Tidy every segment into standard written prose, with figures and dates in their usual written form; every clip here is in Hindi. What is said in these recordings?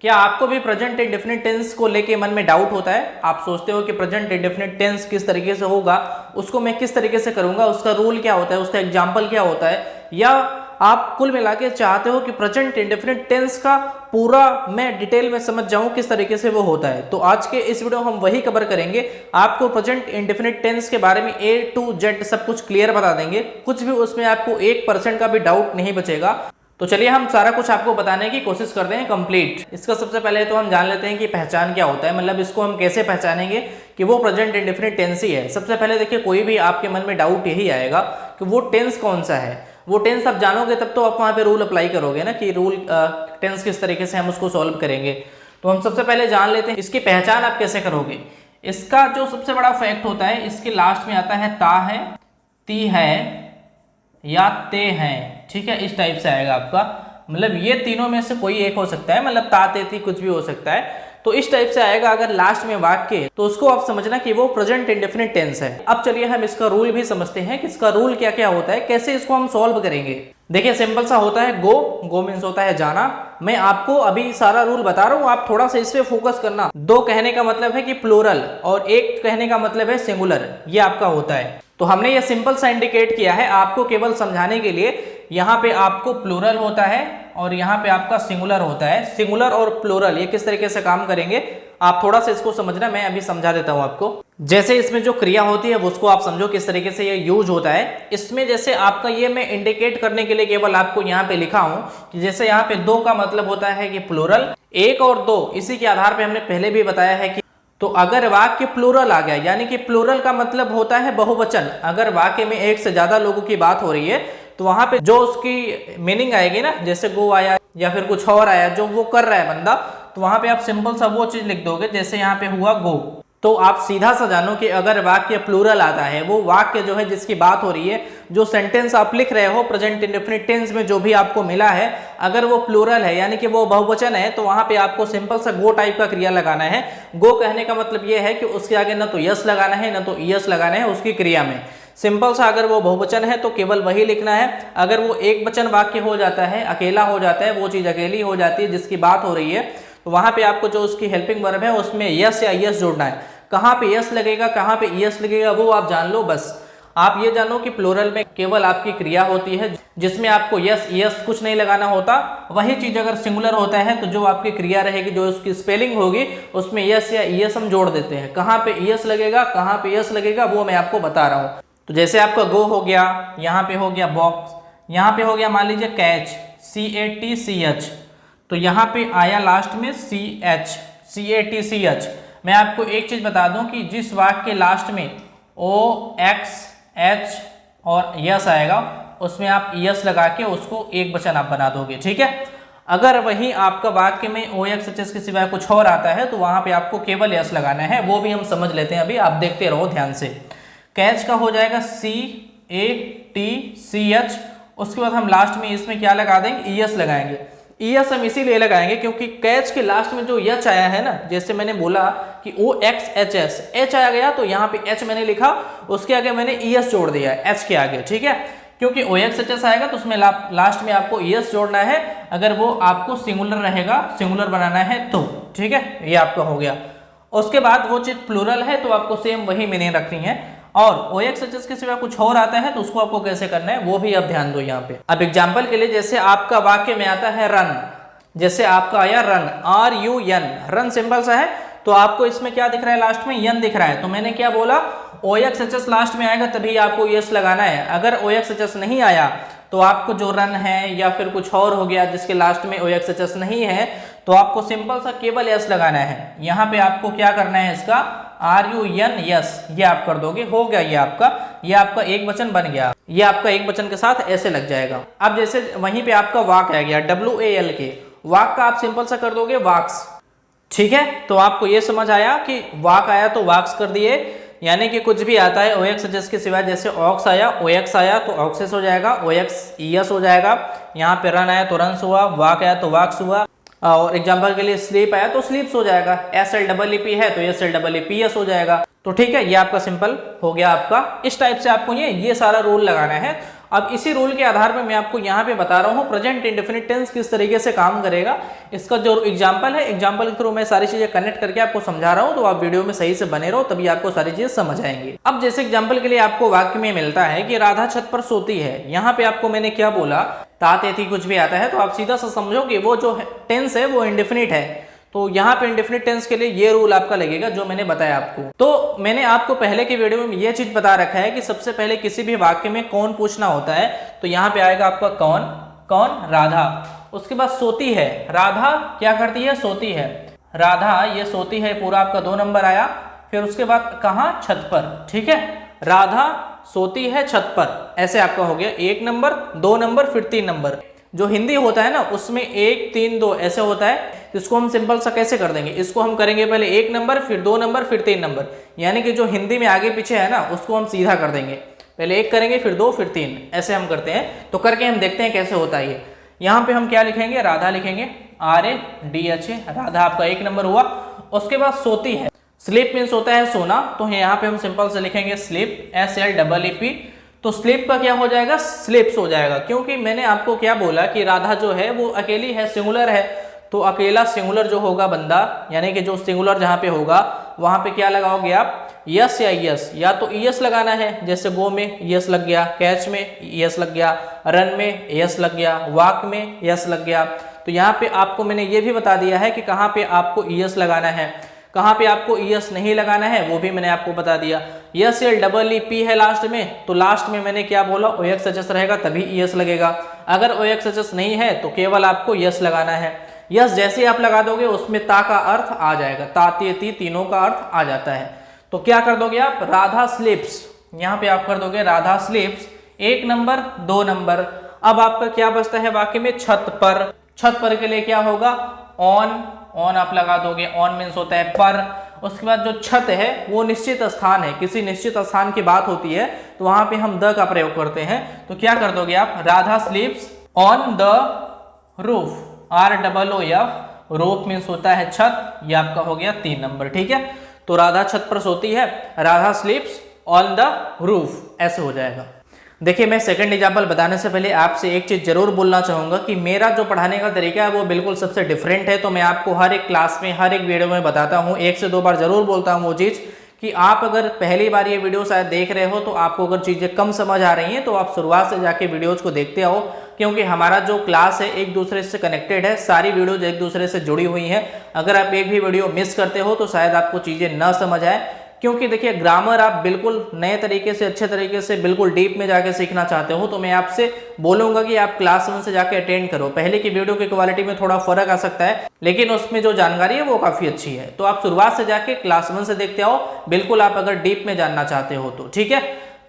क्या आपको भी प्रेजेंट इंडेफिनिट टेंस को लेके मन में डाउट होता है? आप सोचते हो कि प्रेजेंट इंडेफिनिट टेंस किस तरीके से होगा, उसको मैं किस तरीके से करूंगा, उसका रूल क्या होता है, उसका एग्जाम्पल क्या होता है, या आप कुल मिला के चाहते हो कि प्रेजेंट इंडेफिनिट टेंस का पूरा मैं डिटेल में समझ जाऊं किस तरीके से वो होता है? तो आज के इस वीडियो में हम वही कवर करेंगे। आपको प्रेजेंट इंडेफिनिट टेंस के बारे में A to Z सब कुछ क्लियर बता देंगे, कुछ भी उसमें आपको 1% का भी डाउट नहीं बचेगा। तो चलिए हम सारा कुछ आपको बताने की कोशिश करते हैं कंप्लीट। इसका सबसे पहले तो हम जान लेते हैं कि पहचान क्या होता है, मतलब इसको हम कैसे पहचानेंगे कि वो प्रेजेंट इंडेफिनिट टेंस ही है। सबसे पहले देखिए, कोई भी आपके मन में डाउट यही आएगा कि वो टेंस कौन सा है। वो टेंस आप जानोगे तब तो आप वहाँ पे रूल अप्लाई करोगे ना, कि रूल टेंस किस तरीके से हम उसको सॉल्व करेंगे। तो हम सबसे पहले जान लेते हैं इसकी पहचान आप कैसे करोगे। इसका जो सबसे बड़ा फैक्ट होता है, इसके लास्ट में आता है ता है, ती है या ते हैं, ठीक है, इस टाइप से आएगा आपका। मतलब ये तीनों में से कोई एक हो सकता है, मतलब ता ते ती कुछ भी हो सकता है। तो इस टाइप से आएगा अगर लास्ट में वाक्य, तो उसको आप समझना कि वो प्रेजेंट इंडेफिनिट टेंस है। अब चलिए हम इसका रूल भी समझते हैं कि इसका रूल क्या क्या होता है, कैसे इसको हम सॉल्व करेंगे। देखिए सिंपल सा होता है, गो मीन्स होता है जाना। मैं आपको अभी सारा रूल बता रहा हूँ, आप थोड़ा सा इस पे फोकस करना। दो कहने का मतलब है कि प्लूरल, और एक कहने का मतलब है सिंगुलर, ये आपका होता है। तो हमने ये सिंपल सा इंडिकेट किया है आपको केवल समझाने के लिए। यहाँ पे आपको प्लूरल होता है और यहाँ पे आपका सिंगुलर होता है। सिंगुलर और प्लूरल ये किस तरीके से काम करेंगे आप थोड़ा सा इसको समझना, मैं अभी समझा देता हूँ आपको। जैसे इसमें जो क्रिया होती है उसको आप समझो किस तरीके से ये यूज होता है। इसमें जैसे आपका ये मैं इंडिकेट करने के लिए केवल आपको यहाँ पे लिखा हूँ कि जैसे यहाँ पे दो का मतलब होता है कि प्लूरल, एक और दो, इसी के आधार पे हमने पहले भी बताया है कि तो अगर वाक्य प्लूरल आ गया, यानी कि प्लूरल का मतलब होता है बहुवचन। अगर वाक्य में एक से ज्यादा लोगों की बात हो रही है तो वहां पे जो उसकी मीनिंग आएगी ना, जैसे गो आया या फिर कुछ और आया जो वो कर रहा है बंदा, तो वहां पे आप सिंपल सा वो चीज लिख दोगे। जैसे यहाँ पे हुआ गो, तो आप सीधा सा जानो कि अगर वाक्य प्लूरल आता है, वो वाक्य जो है जिसकी बात हो रही है, जो सेंटेंस आप लिख रहे हो प्रेजेंट इंडेफिनिट टेंस में जो भी आपको मिला है, अगर वो प्लूरल है यानी कि वो बहुवचन है, तो वहां पे आपको सिंपल सा गो टाइप का क्रिया लगाना है। गो कहने का मतलब ये है कि उसके आगे ना तो यस लगाना है ना तो ईएस लगाना है उसकी क्रिया में। सिंपल सा अगर वो बहुवचन है तो केवल वही लिखना है। अगर वो एक वचन वाक्य हो जाता है, अकेला हो जाता है, वो चीज अकेली हो जाती है जिसकी बात हो रही है, तो वहां पे आपको जो उसकी हेल्पिंग वर्ब है उसमें यस या ईएस जोड़ना है। कहाँ पे यस लगेगा, कहाँ पे ईएस लगेगा, वो आप जान लो। बस आप ये जानो कि प्लूरल में केवल आपकी क्रिया होती है जिसमें आपको यस ईएस कुछ नहीं लगाना होता। वही चीज अगर सिंगुलर होता है तो जो आपकी क्रिया रहेगी, जो उसकी स्पेलिंग होगी, उसमें यस या ईएस हम जोड़ देते हैं। कहाँ पे ईएस लगेगा, कहाँ पे यस लगेगा, वो मैं आपको बता रहा हूँ। तो जैसे आपका गो हो गया, यहाँ पे हो गया बॉक्स, यहाँ पे हो गया मान लीजिए कैच, CATCH, तो यहाँ पे आया लास्ट में CATCH। मैं आपको एक चीज बता दूं कि जिस वाक्य के लास्ट में OXH और यस आएगा, उसमें आप यस लगा के उसको एक वचन आप बना दोगे, ठीक है। अगर वही आपका वाक्य में OXH के सिवाय कुछ और आता है तो वहां पे आपको केवल यस लगाना है। वो भी हम समझ लेते हैं अभी, आप देखते रहो ध्यान से। कैच का हो जाएगा CATCH, उसके बाद हम लास्ट में इसमें क्या लगा देंगे, ईएस लगाएंगे। ईएस हम इसीलिए लगाएंगे क्योंकि कैच के लास्ट में जो यच आया है ना, जैसे मैंने बोला कि OXHS, एच आया गया तो यहाँ पे एच मैंने लिखा, उसके आगे मैंने ईएस जोड़ दिया है एच के आगे, ठीक है। क्योंकि OXHS आएगा तो उसमें लास्ट में आपको ईएस जोड़ना है, अगर वो आपको सिंगुलर रहेगा, सिंगुलर बनाना है तो, ठीक है। ये आपका हो गया। उसके बाद वो चीज प्लूरल है तो आपको सेम वही मीनिंग रखनी है, और OXHS के सिवा कुछ और आता है तो उसको आपको कैसे करना है वो भी आप ध्यान दो यहाँ पे। अब एग्जाम्पल के लिए जैसे आपका वाक्य में आता है रन, जैसे आपका आया रन, RUN, रन सिंपल सा है, तो आपको इसमें क्या दिख रहा है, लास्ट में यन दिख रहा है। तो मैंने क्या बोला, OXHS लास्ट में आएगा तभी आपको यस लगाना है। अगर OXHS नहीं आया तो आपको जो रन है या फिर कुछ और हो गया जिसके लास्ट में OXHS नहीं है, तो आपको सिंपल सा केवल यस लगाना है। यहाँ पे आपको क्या करना है, इसका RUN यस, ये आप कर दोगे, हो गया ये आपका एक वचन बन गया। ये आपका एक वचन के साथ ऐसे लग जाएगा। अब जैसे वहीं पे आपका वाक आ गया, WALK, वाक का आप सिंपल सा कर दोगे वाक्स, ठीक है। तो आपको ये समझ आया कि वाक आया तो वाक्स कर दिए, यानी कि कुछ भी आता है OXHS के सिवाय, जैसे ऑक्स आया, OX आया तो ऑक्सेस हो जाएगा, OXES हो जाएगा। यहाँ पे रन आया तो रन्स हुआ, वाक आया तो वाक्स हुआ, और एग्जाम्पल के लिए स्लीप आया तो स्लीप्स हो जाएगा। SLEEP है तो SLEEPS हो जाएगा। तो ठीक है, ये आपका सिंपल हो गया आपका। इस टाइप से आपको ये सारा रूल लगाना है। अब इसी रूल के आधार पर मैं आपको यहाँ पे बता रहा हूँ प्रेजेंट इंडेफिनिट टेंस किस तरीके से काम करेगा। इसका जो एग्जांपल है, एग्जांपल के थ्रू मैं सारी चीजें कनेक्ट करके आपको समझा रहा हूँ, तो आप वीडियो में सही से बने रहो, तभी आपको सारी चीजें समझ आएंगी। अब जैसे एग्जाम्पल के लिए आपको वाक्य में मिलता है कि राधा छत पर सोती है, यहाँ पे आपको मैंने क्या बोला, तात थी कुछ भी आता है तो आप सीधा सा समझो कि वो जो टेंस है वो इंडेफिनिट है। तो यहाँ पे इंडेफिनिट टेंस के लिए ये रूल आपका लगेगा जो मैंने बताया आपको। तो मैंने आपको पहले के वीडियो में ये चीज बता रखा है कि सबसे पहले किसी भी वाक्य में कौन पूछना होता है, तो यहाँ पे आएगा आपका कौन, कौन राधा। उसके बाद सोती है, राधा क्या करती है, सोती है, राधा ये सोती है, पूरा आपका 2 नंबर आया। फिर उसके बाद कहाँ, छत पर, ठीक है, राधा सोती है छत पर, ऐसे आपका हो गया 1 नंबर, 2 नंबर, फिर 3 नंबर। जो हिंदी होता है ना उसमें 1 3 2 ऐसे होता है, इसको हम सिंपल सा कैसे कर देंगे, इसको हम करेंगे पहले 1 नंबर, फिर 2 नंबर, फिर 3 नंबर, यानी कि जो हिंदी में आगे पीछे है ना उसको हम सीधा कर देंगे, पहले 1 करेंगे फिर 2 फिर 3, ऐसे हम करते हैं। तो करके हम देखते हैं कैसे होता है ये। यहाँ पे हम क्या लिखेंगे, राधा लिखेंगे, RADHA, राधा आपका 1 नंबर हुआ। उसके बाद सोती है, स्लीप मीन्स होता है सोना, तो यहाँ पे हम सिंपल से लिखेंगे स्लीप, SLEEP। तो स्लीप का क्या हो जाएगा, स्लिप्स हो जाएगा, क्योंकि मैंने आपको क्या बोला कि राधा जो है वो अकेली है, सिंगुलर है, तो अकेला सिंगुलर जो होगा बंदा, यानी कि जो सिंगुलर जहाँ पे होगा वहाँ पे क्या लगाओगे आप, यस या यस, या तो यस लगाना है, जैसे गो में यस लग गया, कैच में यस लग गया, रन में यस लग गया, वॉक में यस लग गया। तो यहाँ पे आपको मैंने ये भी बता दिया है कि कहाँ पे आपको यस लगाना है, कहाँ पे आपको ES नहीं लगाना है, वो भी मैंने आपको बता दिया। SLEEP है लास्ट में, तो लास्ट में मैंने क्या बोला, OXHS रहेगा तभी ES लगेगा। अगर OXHS नहीं है तो केवल आपको यस लगाना है। यस जैसे ही आप लगा दोगे उसमें ता का अर्थ आ जाएगा, ता ते ती तीनों का अर्थ आ जाता है। तो क्या कर दोगे आप, राधा स्लीप्स, यहाँ पे आप कर दोगे राधा स्लीप्स, 1 नंबर 2 नंबर। अब आपका क्या बचता है वाक्य में, छत पर। छत पर के लिए क्या होगा, ऑन, ऑन आप लगा दोगे, ऑन मीन्स होता है पर। उसके बाद जो छत है वो निश्चित स्थान है, किसी निश्चित स्थान की बात होती है तो वहां पे हम द का प्रयोग करते हैं। तो क्या कर दोगे आप, Radha स्लीप्स on the roof, ROOF, roof means होता है छत, ये आपका हो गया 3 नंबर, ठीक है। तो राधा छत पर सोती है, राधा स्लीप्स ऑन द रूफ, ऐसे हो जाएगा। देखिए मैं सेकंड एग्जाम्पल बताने से पहले आपसे एक चीज जरूर बोलना चाहूंगा कि मेरा जो पढ़ाने का तरीका है वो बिल्कुल सबसे डिफरेंट है। तो मैं आपको हर एक क्लास में, हर एक वीडियो में बताता हूँ, 1 से 2 बार जरूर बोलता हूँ वो चीज, कि आप अगर पहली बार ये वीडियो शायद देख रहे हो तो आपको अगर चीजें कम समझ आ रही हैं तो आप शुरुआत से जाके वीडियोज को देखते आओ, क्योंकि हमारा जो क्लास है एक दूसरे से कनेक्टेड है, सारी वीडियोज एक दूसरे से जुड़ी हुई हैं। अगर आप एक भी वीडियो मिस करते हो तो शायद आपको चीजें न समझ आए, क्योंकि देखिए ग्रामर आप बिल्कुल नए तरीके से, अच्छे तरीके से, बिल्कुल डीप में जाके सीखना चाहते हो तो मैं आपसे बोलूंगा कि आप क्लास 1 से जाके अटेंड करो। पहले की वीडियो की क्वालिटी में थोड़ा फर्क आ सकता है, लेकिन उसमें जो जानकारी है वो काफी अच्छी है। तो आप शुरुआत से जाके क्लास 1 से देखते आओ, बिल्कुल आप अगर डीप में जानना चाहते हो तो, ठीक है।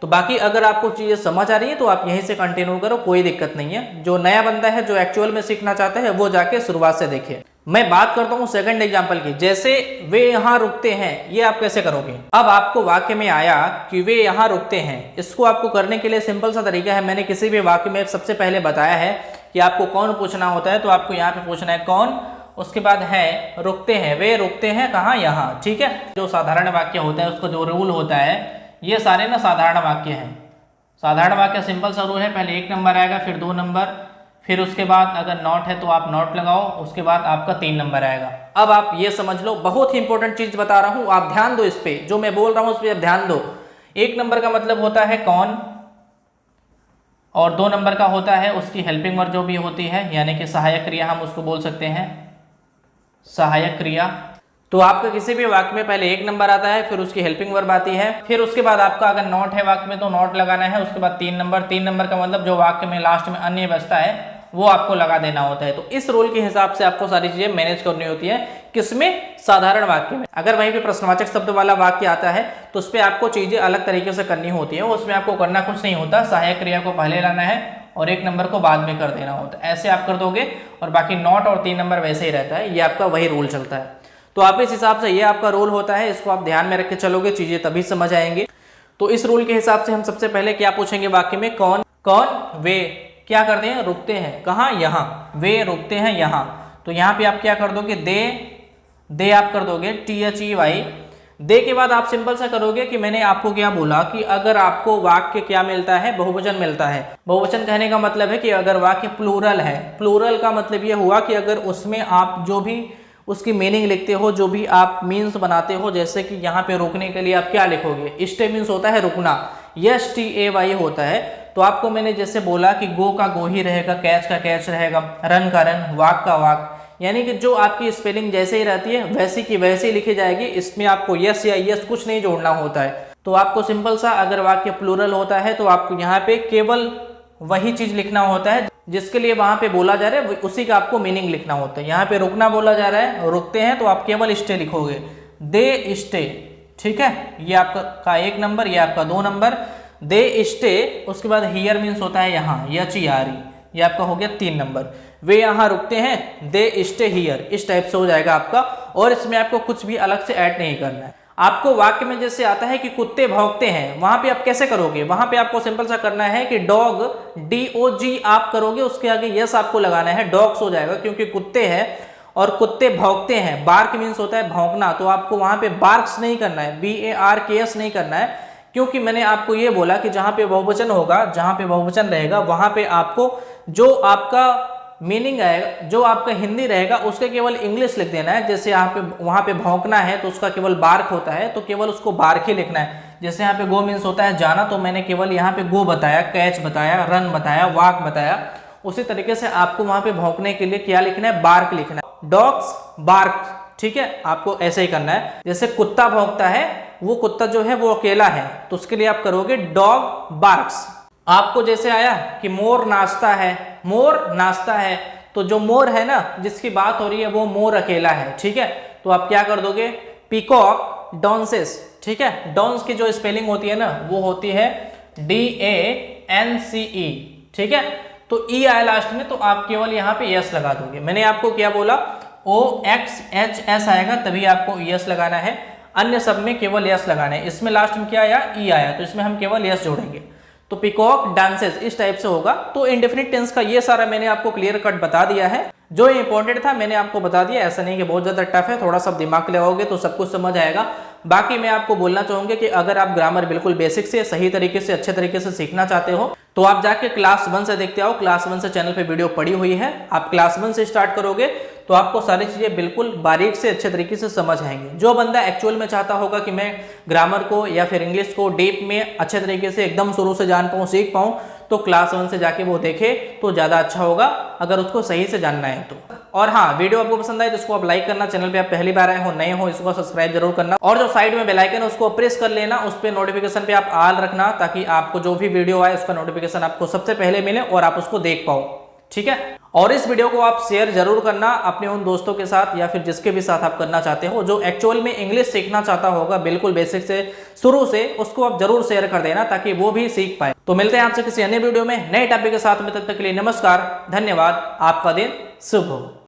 तो बाकी अगर आपको चीजें समझ आ रही है तो आप यहीं से कंटिन्यू करो, कोई दिक्कत नहीं है। जो नया बंदा है, जो एक्चुअल में सीखना चाहता है, वो जाके शुरुआत से देखे। मैं बात करता हूं सेकंड एग्जांपल की, जैसे वे यहाँ रुकते हैं, ये आप कैसे करोगे। अब आपको वाक्य में आया कि वे यहाँ रुकते हैं, इसको आपको करने के लिए सिंपल सा तरीका है, मैंने किसी भी वाक्य में सबसे पहले बताया है कि आपको कौन पूछना होता है, तो आपको यहाँ पे पूछना है कौन, उसके बाद है रुकते हैं, वे रुकते हैं कहाँ, यहाँ, ठीक है। जो साधारण वाक्य होता है उसका जो रूल होता है, ये सारे ना साधारण वाक्य हैं। साधारण वाक्य सिंपल सा रूल है, पहले 1 नंबर आएगा, फिर 2 नंबर, फिर उसके बाद अगर नॉट है तो आप नॉट लगाओ, उसके बाद आपका 3 नंबर आएगा। अब आप ये समझ लो, बहुत ही इंपॉर्टेंट चीज बता रहा हूं, आप ध्यान दो इस पे, जो मैं बोल रहा हूं उस पे आप ध्यान दो। 1 नंबर का मतलब होता है कौन, और 2 नंबर का होता है उसकी हेल्पिंग वर्ब जो भी होती है, यानी कि सहायक क्रिया हम उसको बोल सकते हैं, सहायक क्रिया। तो आपका किसी भी वाक्य में पहले 1 नंबर आता है, फिर उसकी हेल्पिंग वर्ब आती है, फिर उसके बाद आपका अगर नॉट है वाक्य में तो नॉट लगाना है, उसके बाद 3 नंबर। 3 नंबर का मतलब जो वाक्य में लास्ट में अन्य बचता है वो आपको लगा देना होता है। तो इस रूल के हिसाब से आपको सारी चीजें मैनेज करनी होती है, किसमें, साधारण वाक्य में। अगर वहीं पे प्रश्नवाचक शब्द वाला वाक्य आता है तो उस पर आपको चीजें अलग तरीके से करनी होती है, उसमें आपको करना कुछ नहीं होता, सहायक क्रिया को पहले लाना है और 1 नंबर को बाद में कर देना होता है, ऐसे आप कर दोगे, और बाकी नॉट और 3 नंबर वैसे ही रहता है, ये आपका वही रूल चलता है। तो आप इस हिसाब से, ये आपका रूल होता है, इसको आप ध्यान में रख के चलोगे, चीजें तभी समझ आएंगे। तो इस रूल के हिसाब से हम सबसे पहले क्या पूछेंगे वाक्य में, कौन, कौन वे क्या करते हैं, रुकते हैं कहाँ, यहाँ, वे रुकते हैं यहाँ। तो यहाँ पे आप क्या कर दोगे, दे आप कर दोगे THEY, दे के बाद आप सिंपल सा करोगे कि मैंने आपको क्या बोला कि अगर आपको वाक्य क्या मिलता है, बहुवचन मिलता है। बहुवचन कहने का मतलब है कि अगर वाक्य प्लूरल है, प्लूरल का मतलब ये हुआ कि अगर उसमें आप जो भी उसकी मीनिंग लिखते हो, जो भी आप मीन्स बनाते हो, जैसे कि यहाँ पे रुकने के लिए आप क्या लिखोगे, स्टे मीन्स होता है रुकना, STAY होता है। तो आपको मैंने जैसे बोला कि गो का गो ही रहेगा, कैच का कैच रहेगा, रन का रन, वाक का वाक, यानी कि जो आपकी स्पेलिंग जैसे ही रहती है वैसी की वैसी लिखी जाएगी। इसमें आपको यस या यस कुछ नहीं जोड़ना होता है। तो आपको सिंपल सा अगर वाक्य प्लूरल होता है तो आपको यहाँ पे केवल वही चीज लिखना होता है जिसके लिए वहां पे बोला जा रहा है, उसी का आपको मीनिंग लिखना होता है। यहाँ पे रुकना बोला जा रहा है, रुकते हैं, तो आप केवल स्टे लिखोगे, दे स्टे, ठीक है। ये आपका 1 नंबर, ये आपका 2 नंबर, दे स्टे। उसके बाद हियर मीन्स होता है यहाँ, YHERE, ये आपका हो गया 3 नंबर। वे यहाँ रुकते हैं, दे स्टे हियर, इस टाइप से हो जाएगा आपका। और इसमें आपको कुछ भी अलग से ऐड नहीं करना है। आपको वाक्य में जैसे आता है कि कुत्ते भौंकते हैं, वहां पे आप कैसे करोगे, वहां पे आपको सिंपल सा करना है कि डॉग, DOG आप करोगे, उसके आगे यस आपको लगाना है, डॉग्स हो जाएगा, क्योंकि कुत्ते हैं और कुत्ते भौंकते हैं। बार्क मीन्स होता है भौंकना, तो आपको वहां पे बार्क्स नहीं करना है, BARKS नहीं करना है, क्योंकि मैंने आपको ये बोला कि जहां पे बहुवचन होगा, जहां पे बहुवचन रहेगा, वहां पे आपको जो आपका मीनिंग आएगा, जो आपका हिंदी रहेगा, उसके केवल इंग्लिश लिख देना है। जैसे यहाँ पे वहां पे भौंकना है तो उसका केवल बार्क होता है, तो केवल उसको बार्क ही लिखना है। जैसे यहाँ पे गो मीन्स होता है जाना, तो मैंने केवल यहाँ पे गो बताया, कैच बताया, रन बताया, वाक बताया। उसी तरीके से आपको वहां पे भौंकने के लिए क्या लिखना है, बार्क लिखना है, डॉग्स बार्क, ठीक है। आपको ऐसे ही करना है। जैसे कुत्ता भौंकता है, वो कुत्ता जो है वो अकेला है, तो उसके लिए आप करोगे डॉग बार्क्स। आपको जैसे आया कि मोर नाचता है, मोर नाचता है, तो जो मोर है ना जिसकी बात हो रही है वो मोर अकेला है, ठीक है। तो आप क्या कर दोगे, पीकॉक डांसेस, ठीक है। डांस की जो स्पेलिंग होती है ना वो होती है DANCE, ठीक है। तो ई आया लास्ट में, तो आप केवल यहाँ पे यस लगा दोगे। मैंने आपको क्या बोला, OXHS आएगा तभी आपको यस लगाना है, अन्य सब में केवल यस लगाना है। इसमें लास्ट में क्या आया, ई आया, तो इसमें हम केवल यस जोड़ेंगे। तो पिकॉक डांसेस इस टाइप से होगा। तो इंडेफिनिट टेंस का ये सारा मैंने आपको क्लियर कट बता दिया है, जो इंपॉर्टेंट था मैंने आपको बता दिया। ऐसा नहीं कि बहुत ज्यादा टफ है, थोड़ा सा दिमाग लगाओगे तो सब कुछ समझ आएगा। बाकी मैं आपको बोलना चाहूंगा कि अगर आप ग्रामर बिल्कुल बेसिक से सही तरीके से अच्छे तरीके से सीखना चाहते हो तो आप जाके क्लास 1 से देखते आओ। क्लास 1 से चैनल पे वीडियो पड़ी हुई है, आप क्लास 1 से स्टार्ट करोगे तो आपको सारी चीजें बिल्कुल बारीक से अच्छे तरीके से समझ आएंगी। जो बंदा एक्चुअल में चाहता होगा कि मैं ग्रामर को या फिर इंग्लिश को डीप में अच्छे तरीके से एकदम शुरू से जान पाऊँ, सीख पाऊँ, तो क्लास 1 से जाके वो देखे तो ज्यादा अच्छा होगा, अगर उसको सही से जानना है तो। और हाँ, वीडियो आपको पसंद आए तो इसको आप लाइक करना, चैनल पे आप पहली बार आए हो, नए हो, इसको सब्सक्राइब जरूर करना, और जो साइड में बेल आइकन है उसको प्रेस कर लेना, उस पर नोटिफिकेशन पे आप ऑल रखना, ताकि आपको जो भी वीडियो आए उसका नोटिफिकेशन आपको सबसे पहले मिले और आप उसको देख पाओ, ठीक है। और इस वीडियो को आप शेयर जरूर करना अपने उन दोस्तों के साथ या फिर जिसके भी साथ आप करना चाहते हो, जो एक्चुअल में इंग्लिश सीखना चाहता होगा बिल्कुल बेसिक से शुरू से, उसको आप जरूर शेयर कर देना ताकि वो भी सीख पाए। तो मिलते हैं आपसे किसी अन्य वीडियो में नए टॉपिक के साथ में, तब तक के लिए नमस्कार, धन्यवाद, आपका दिन शुभ हो।